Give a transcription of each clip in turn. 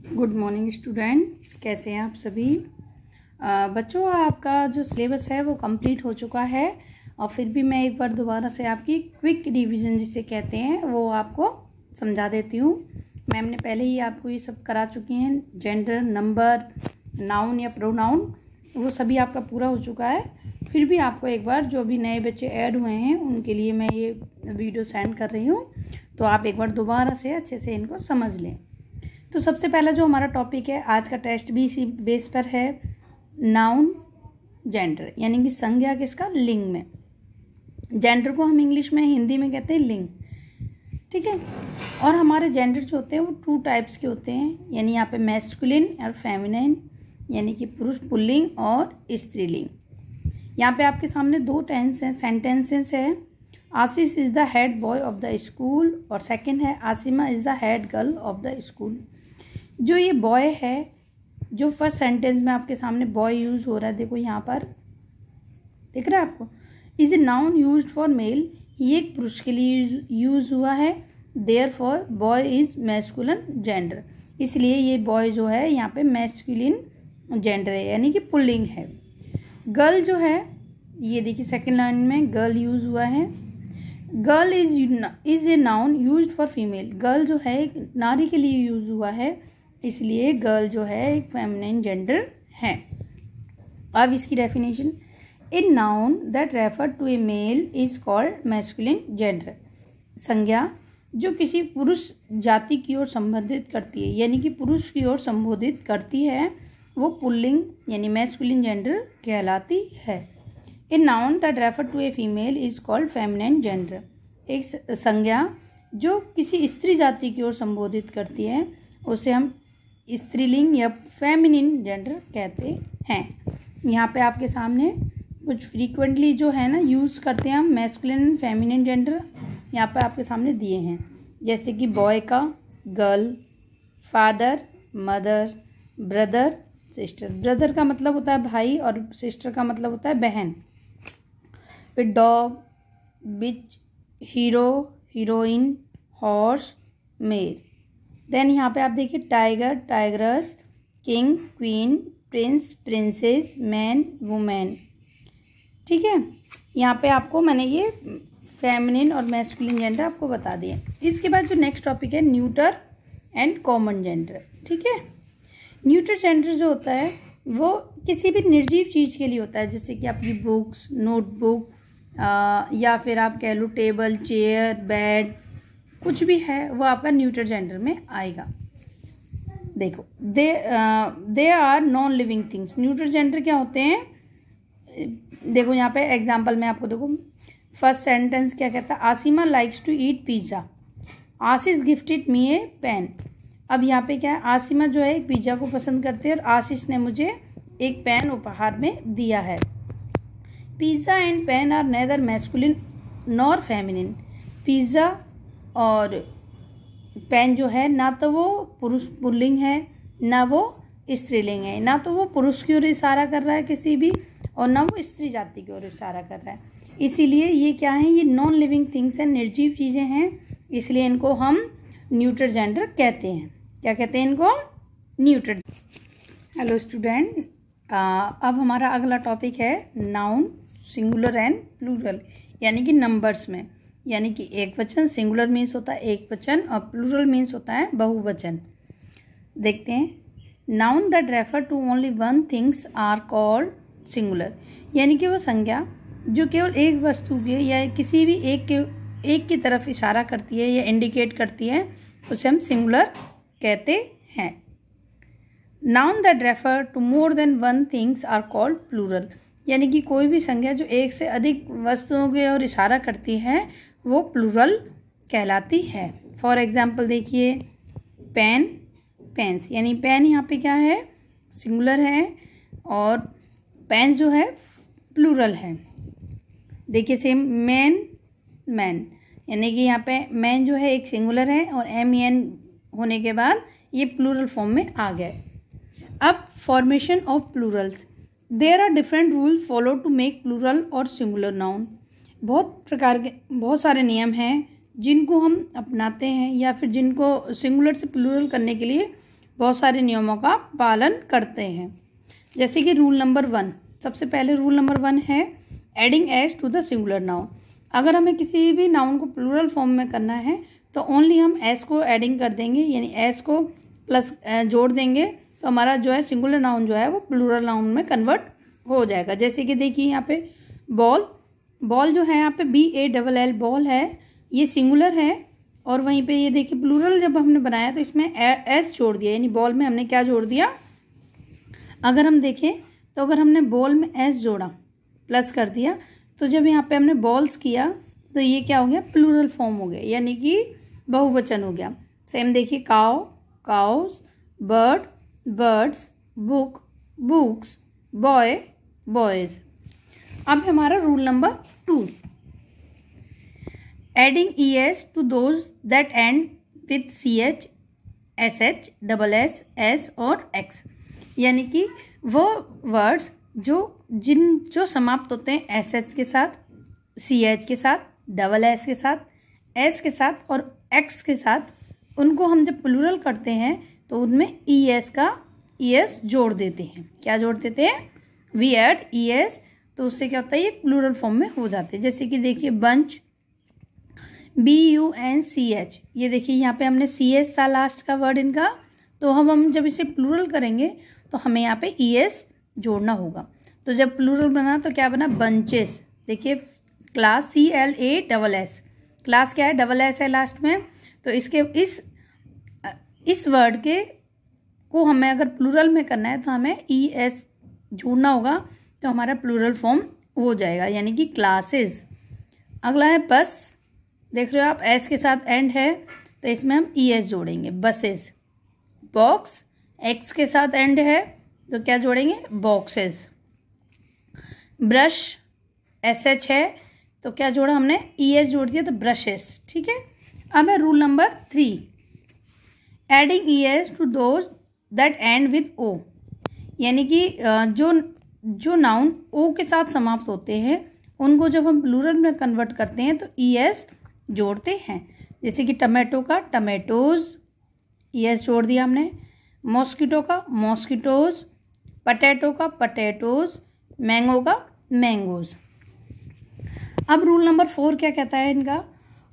Good morning student, कैसे हैं आप सभी। बच्चों, आपका जो सिलेबस है वो कंप्लीट हो चुका है और फिर भी मैं एक बार दोबारा से आपकी क्विक रिवीजन जिसे कहते हैं वो आपको समझा देती हूँ। मैम ने पहले ही आपको ये सब करा चुकी हैं, जेंडर, नंबर, नाउन या प्रोनाउन, वो सभी आपका पूरा हो चुका है। फिर भी आपको एक बार जो भी नए बच्चे ऐड हुए हैं उनके लिए मैं ये वीडियो सेंड कर रही हूँ, तो आप एक बार दोबारा से अच्छे से इनको समझ लें। तो सबसे पहला जो हमारा टॉपिक है, आज का टेस्ट भी इसी बेस पर है, नाउन जेंडर, यानी कि संज्ञा किसका, लिंग में। जेंडर को हम इंग्लिश में, हिंदी में कहते हैं लिंग, ठीक है। और हमारे जेंडर जो होते हैं वो 2 टाइप्स के होते हैं, यानी यहाँ पे मैस्कुलिन और फेमिनिन, यानी कि पुरुष पुल्लिंग और स्त्रीलिंग। यहाँ पे आपके सामने 2 टेंस हैं, सेंटेंसेस है। Ashish is the head boy of the school और सेकंड है Asima is the head girl of the school. जो ये बॉय है, जो फर्स्ट सेंटेंस में आपके सामने बॉय यूज़ हो रहा है, देखो यहाँ पर दिख रहा है आपको, is a noun use for male, ये एक पुरुष के लिए यूज़ हुआ है। Therefore boy is masculine gender, इसलिए ये बॉय जो है यहाँ पे मैस्कुलिन जेंडर है, यानी कि पुल्लिंग है। गर्ल जो है, ये देखिए सेकेंड लाइन में गर्ल यूज़ हुआ है। Girl is a noun use for female, girl जो है एक नारी के लिए यूज़ हुआ है, इसलिए गर्ल जो है एक फेमिनिन जेंडर है। अब इसकी definition, a noun that refer to a male is called masculine gender. संज्ञा जो किसी पुरुष जाति की ओर संबोधित करती है, यानी कि पुरुष की ओर संबोधित करती है, वो पुल्लिंग यानी मैस्कुलिन जेंडर कहलाती है। A noun that refer to a female is called feminine gender. एक संज्ञा जो किसी स्त्री जाति की ओर संबोधित करती है उसे हम स्त्रीलिंग या फेमिनिन जेंडर कहते हैं। यहाँ पे आपके सामने कुछ फ्रीक्वेंटली जो है ना यूज़ करते हैं हम मैस्कुलिन फेमिनिन जेंडर, यहाँ पे आपके सामने दिए हैं, जैसे कि बॉय का girl, father mother, brother sister. Brother का मतलब होता है भाई और सिस्टर का मतलब होता है बहन। फिर dog, bitch, hero, heroine, horse, mare. Then यहाँ पे आप देखिए tiger, tigress, king, queen, prince, princess, man, women, ठीक है। यहाँ पे आपको मैंने ये फेमिनिन और मैस्कुलिन जेंडर आपको बता दिए। इसके बाद जो नेक्स्ट टॉपिक है, न्यूटर एंड कॉमन जेंडर, ठीक है। न्यूटर जेंडर जो होता है वो किसी भी निर्जीव चीज़ के लिए होता है, जैसे कि आपकी बुक्स, नोटबुक, या फिर आप कह लो टेबल, चेयर, बेड, कुछ भी है वो आपका न्यूटर जेंडर में आएगा। देखो, they are non living things. Neuter gender क्या होते हैं, देखो यहाँ पे एग्जांपल में आपको देखो, फर्स्ट सेंटेंस क्या कहता है, Asima likes to eat pizza, Ashish gifted me a pen. अब यहाँ पे क्या है, आसिमा जो है एक पिज़्ज़ा को पसंद करते हैं और आशीष ने मुझे एक पेन उपहार में दिया है। Pizza and pen are neither masculine nor feminine. Pizza और पेन जो है ना तो वो पुरुष पुल्लिंग है ना वो स्त्रीलिंग है, ना तो वो पुरुष की ओर इशारा कर रहा है किसी भी, और ना वो स्त्री जाति की ओर इशारा कर रहा है। इसीलिए ये क्या है, ये नॉन लिविंग थिंग्स हैं, निर्जीव चीज़ें हैं, इसलिए इनको हम न्यूटर जेंडर कहते हैं। क्या कहते हैं इनको, न्यूटर। हेलो स्टूडेंट, अब हमारा अगला टॉपिक है नाउन सिंगुलर एंड प्लूरल, यानी कि नंबर्स में, यानी कि एक वचन, सिंगुलर मीन्स होता है एक वचन और प्लूरल मीन्स होता है बहुवचन। देखते हैं, noun that refer to only one things are called singular, यानी कि वो संज्ञा जो केवल एक वस्तु के या किसी भी एक की तरफ इशारा करती है या इंडिकेट करती है, उसे हम सिंगुलर कहते हैं। Noun that refer to more than one things are called plural, यानी कि कोई भी संज्ञा जो एक से अधिक वस्तुओं की ओर इशारा करती है वो प्लूरल कहलाती है। फॉर एग्जाम्पल देखिए, पेन, पेन्स, यानी पेन यहाँ पे क्या है, सिंगुलर है, और पेन्स जो है प्लूरल है। देखिए सेम, मैन, मैन, यानी कि यहाँ पे मैन जो है एक सिंगुलर है और MEN होने के बाद ये प्लूरल फॉर्म में आ गया। अब formation of plurals, there are different rules follow to make plural और सिंगुलर नाउन। बहुत सारे नियम हैं जिनको हम अपनाते हैं या फिर जिनको सिंगुलर से प्लूरल करने के लिए बहुत सारे नियमों का पालन करते हैं। जैसे कि रूल नंबर 1, सबसे पहले रूल नंबर 1 है adding S to the singular noun. अगर हमें किसी भी नाउन को प्लूरल फॉर्म में करना है तो ओनली हम एस को एडिंग कर देंगे, यानी एस को प्लस जोड़ देंगे तो हमारा जो है सिंगुलर नाउन जो है वो प्लूरल नाउन में कन्वर्ट हो जाएगा। जैसे कि देखिए यहाँ पे बॉल जो है यहाँ पे BALL बॉल है, ये सिंगुलर है, और वहीं पे ये देखिए प्लूरल जब हमने बनाया तो इसमें एस जोड़ दिया, यानी बॉल में हमने क्या जोड़ दिया। अगर हम देखें तो अगर हमने बॉल में एस जोड़ा प्लस कर दिया तो जब यहाँ पे हमने बॉल्स किया तो ये क्या हो गया, प्लूरल फॉर्म हो गया, यानी कि बहुवचन हो गया। सेम देखिए cow cows, bird birds, book books, boy boys. अब हमारा rule number 2, adding ES to those that end with CH, SH, SS और X, यानी कि वो वर्ड्स जो समाप्त होते हैं SH के साथ, CH के साथ, SS के साथ, S के साथ और X के साथ, उनको हम जब प्लूरल करते हैं तो उनमें ES जोड़ देते हैं। क्या जोड़ देते हैं, वी ऐड ES, तो उससे क्या होता है, ये प्लूरल फॉर्म में हो जाते हैं। जैसे कि देखिए बंच, BUNCH, ये देखिए यहाँ पे हमने CH था लास्ट का वर्ड इनका, तो हम जब इसे प्लूरल करेंगे तो हमें यहाँ पे ES जोड़ना होगा। तो जब प्लूरल बना तो क्या बना, बंचेस। देखिए क्लास CLASS, क्लास क्या है, SS है लास्ट में, तो इसके इस वर्ड को हमें अगर प्लूरल में करना है तो हमें ES जोड़ना होगा, तो हमारा प्लूरल फॉर्म हो जाएगा, यानी कि क्लासेस। अगला है बस, देख रहे हो आप एस के साथ एंड है तो इसमें हम ES जोड़ेंगे, बसेस। बॉक्स, एक्स के साथ एंड है तो क्या जोड़ेंगे, बॉक्सेस। ब्रश, SH है तो क्या जोड़ा हमने, ES जोड़ दिया तो ब्रशेस। ठीक है। अब है rule number 3, adding ES to those that end with O, यानी कि जो नाउन O के साथ समाप्त होते हैं उनको जब हम प्लूरल में कन्वर्ट करते हैं तो ES जोड़ते हैं। जैसे कि टमाटो का टमाटोज, ES जोड़ दिया हमने। मॉस्किटो का मॉस्किटोज, पटेटो का पटेटोज, मैंगो का मैंगोज। अब रूल नंबर 4 क्या कहता है इनका,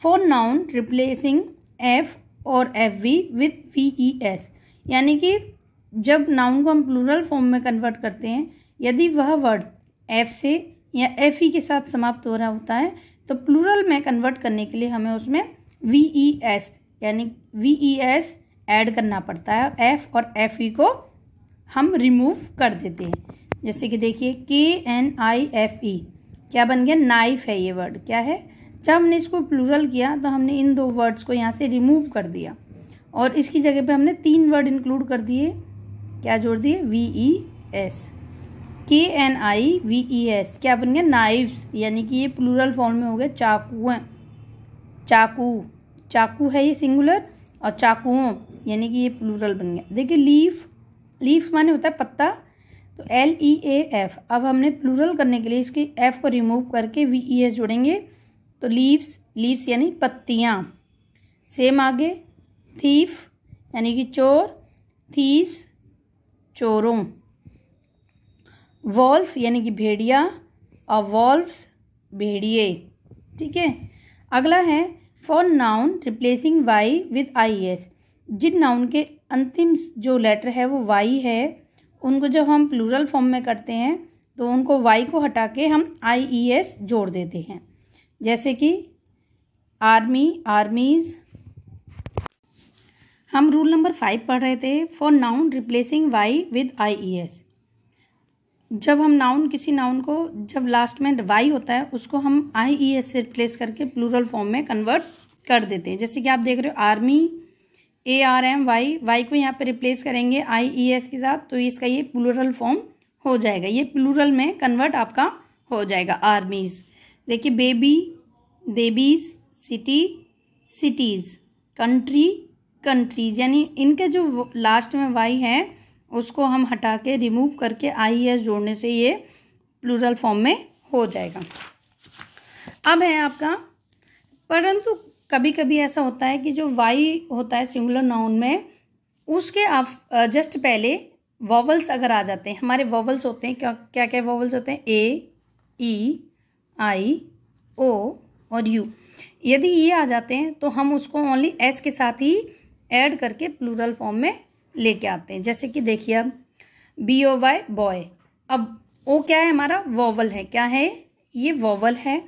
फॉर नाउन रिप्लेसिंग F और FV विथ VES, यानी कि जब नाउन को हम प्लूरल फॉर्म में कन्वर्ट करते हैं, यदि वह वर्ड F से या FE के साथ समाप्त हो रहा होता है तो प्लूरल में कन्वर्ट करने के लिए हमें उसमें VES यानी VES ऐड करना पड़ता है, F और FE को हम रिमूव कर देते हैं। जैसे कि देखिए KNIFE क्या बन गया, नाइफ है ये वर्ड, क्या है। जब हमने इसको प्लूरल किया तो हमने इन 2 वर्ड्स को यहाँ से रिमूव कर दिया और इसकी जगह पे हमने 3 वर्ड इंक्लूड कर दिए। क्या जोड़ दिए, VES। KNIVES क्या बन गया, नाइफ्स, यानी कि ये प्लूरल फॉर्म में हो गया। चाकू है, चाकू है ये सिंगुलर, और चाकुओं यानी कि ये प्लूरल बन गया। देखिए लीफ माने होता है पत्ता, तो LEAF। अब हमने प्लूरल करने के लिए इसकी F को रिमूव करके VES जोड़ेंगे तो लीव्स यानी पत्तियाँ। सेम आगे थीफ यानी कि चोर, थीव्स चोरों। वॉल्फ यानी कि भेड़िया और वॉल्व्स भेड़िए। ठीक है। अगला है for noun replacing Y with IES, जिन नाउन के अंतिम जो लेटर है वो Y है, उनको जब हम प्लूरल फॉर्म में करते हैं तो उनको Y को हटा के हम IES जोड़ देते हैं। जैसे कि आर्मी, आर्मीज। हम रूल नंबर 5 पढ़ रहे थे, for noun replacing Y with IES। जब हम किसी नाउन को जब लास्ट में Y होता है उसको हम IES से रिप्लेस करके प्लूरल फॉर्म में कन्वर्ट कर देते हैं। जैसे कि आप देख रहे हो आर्मी, ARMY को यहाँ पे रिप्लेस करेंगे IES के साथ तो इसका ये प्लूरल फॉर्म हो जाएगा, ये प्लूरल में कन्वर्ट आपका हो जाएगा, आर्मीज। देखिए baby, babies, city, cities, country, countries, यानी इनके जो लास्ट में Y है उसको हम हटा के रिमूव करके IES जोड़ने से ये प्लूरल फॉर्म में हो जाएगा। अब है आपका, परंतु कभी कभी ऐसा होता है कि जो Y होता है सिंगुलर नाउन में उसके आप जस्ट पहले वॉवल्स अगर आ जाते हैं, हमारे वॉवल्स होते हैं क्या क्या वॉवल्स होते हैं, ए, ई, आई, ओ और यू। यदि ये आ जाते हैं तो हम उसको ओनली एस के साथ ही ऐड करके प्लूरल फॉर्म में लेके आते हैं। जैसे कि देखिए अब BOY बॉय, अब ओ क्या है, हमारा वॉवल है, क्या है ये वॉवल है,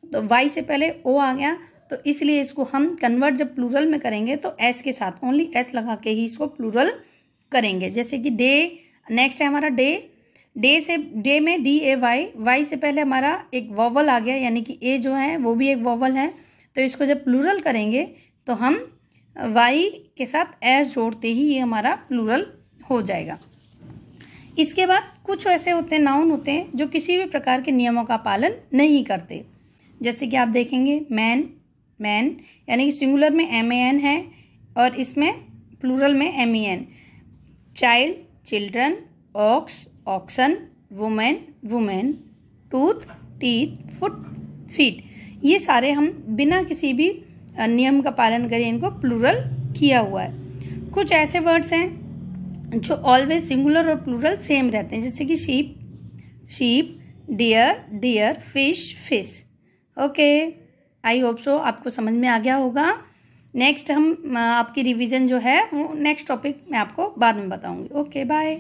तो वाई से पहले ओ आ गया, तो इसलिए इसको हम कन्वर्ट जब प्लूरल में करेंगे तो एस के साथ ओनली एस लगा के ही इसको प्लूरल करेंगे। जैसे कि डे, नेक्स्ट है हमारा डे, डे से डे में DAY, वाई से पहले हमारा एक वॉवल आ गया, यानी कि ए जो है वो भी एक वॉवल है, तो इसको जब प्लूरल करेंगे तो हम वाई के साथ एस जोड़ते ही ये हमारा प्लूरल हो जाएगा। इसके बाद कुछ ऐसे होते हैं, नाउन होते हैं जो किसी भी प्रकार के नियमों का पालन नहीं करते। जैसे कि आप देखेंगे मैन, मैन यानी कि सिंगुलर में MAN है और इसमें प्लूरल में MEN। Child, children, ox, oxen, women, women, tooth, teeth, foot, feet, ये सारे हम बिना किसी भी नियम का पालन करें इनको प्लूरल किया हुआ है। कुछ ऐसे वर्ड्स हैं जो ऑलवेज सिंगुलर और प्लूरल सेम रहते हैं, जैसे कि sheep, sheep, deer, deer, fish, fish. Okay, I hope so आपको समझ में आ गया होगा। नेक्स्ट हम आपकी रिवीजन जो है वो नेक्स्ट टॉपिक मैं आपको बाद में बताऊंगी। Okay, bye.